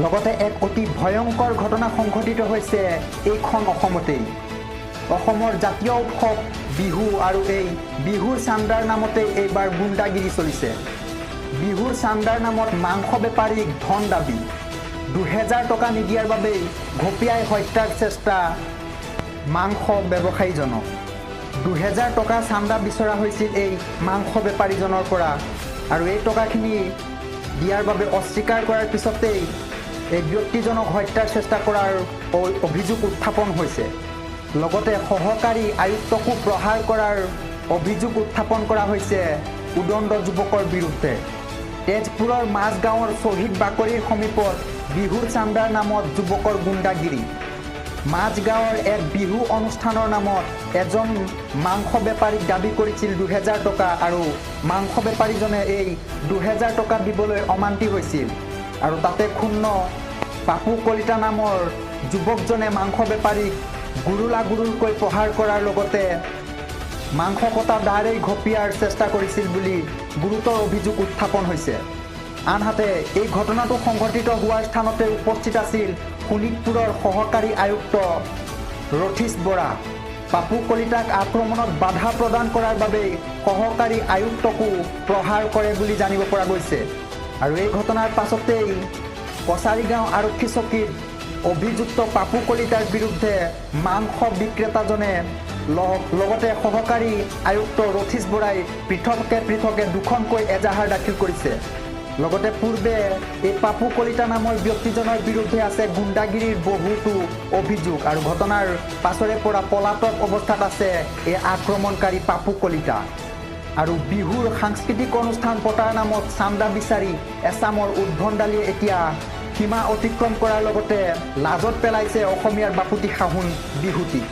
লগতে এক অতি ভয়ংকৰ ঘটনা সংঘটিত হৈছে এইখন অসমতেই। অসমৰ জাতীয় উৎসৱ বিহু আৰু এই বিহুৰ চান্দাৰ নামতেই এইবাৰ গুণ্ডাগিৰি চলিছে। বিহুৰ চান্দাৰ নামত মাংস বেপাৰীক ধন দাবী, 2000 টকা নিদিয়াৰ বাবেই ঘপিয়াই হত্যাৰ চেষ্টা মাংস ব্যৱসায়ীজনক। 2000 টকা চান্দা বিচৰা হৈছিল এই মাংস বেপাৰীজনৰ পৰা, আৰু এই টকাখিনি দিয়াৰ বাবে অস্বীকাৰ কৰাৰ পিছতেই এই ব্যক্তিজনক হত্যাৰ চেষ্টা কৰাৰ অভিযোগ উত্থাপন হৈছে। লগতে সহকাৰী আয়ুক্তকো প্ৰহাৰ কৰাৰ অভিযোগ উত্থাপন কৰা হৈছে উদণ্ড যুৱকৰ বিৰুদ্ধে। তেজপুৰৰ মাজগাঁৱৰ শ্বহীদ বাকৰিৰ সমীপত বিহুৰ চান্দাৰ নামত যুৱকৰ গুণ্ডাগিৰি। মাজগাঁৱৰ এক বিহু অনুষ্ঠানৰ নামত এজন মাংস বেপাৰীক দাবী কৰিছিল 2000 টকা, আৰু মাংস বেপাৰীজনে এই 2000 টকা দিবলৈ অমান্তি হৈছিল। আৰু তাতে ক্ষুণ্ণ পাপু কলিতা নামৰ যুৱকজনে মাংস বেপাৰীক গুৰুলাগুৰুকৈ প্ৰহাৰ কৰাৰ লগতে মাংস কটা দাৰেই ঘপিয়াৰ চেষ্টা কৰিছিল বুলি গুৰুতৰ অভিযোগ উত্থাপন হৈছে। আনহাতে এই ঘটনাটো সংঘটিত হোৱাৰ স্থানতে উপস্থিত আছিল শোণিতপুৰৰ সহকাৰী আয়ুক্ত ৰথীশ বৰা। পাপু কলিতাক আক্ৰমণত বাধা প্ৰদান কৰাৰ বাবেই সহকাৰী আয়ুক্তকো প্ৰহাৰ কৰে বুলি জানিব পৰা গৈছে। আৰু এই ঘটনাৰ পাছতেই কছাৰীগাঁও আৰক্ষী চকীত অভিযুক্ত পাপু কলিতাৰ বিৰুদ্ধে মাংস বিক্ৰেতাজনে লগতে সহকাৰী আয়ুক্ত ৰথীশ বৰাই পৃথকে দুখনকৈ এজাহাৰ দাখিল কৰিছে। লগতে পূৰ্বে এই পাপু কলিতা নামৰ ব্যক্তিজনৰ বিৰুদ্ধে আছে গুণ্ডাগিৰিৰ বহুতো অভিযোগ, আৰু ঘটনাৰ পাছৰে পৰা পলাতক অৱস্থাত আছে এই আক্ৰমণকাৰী পাপু কলিতা। আৰু বিহুৰ সাংস্কৃতিক অনুষ্ঠান পতাৰ নামত চান্দা বিচাৰি এছামৰ উদ্ভণ্ডালীয়ে এতিয়া সীমা অতিক্ৰম কৰাৰ লগতে লাজত পেলাইছে অসমীয়াৰ বাপুতি সাহোন বিহুটিক।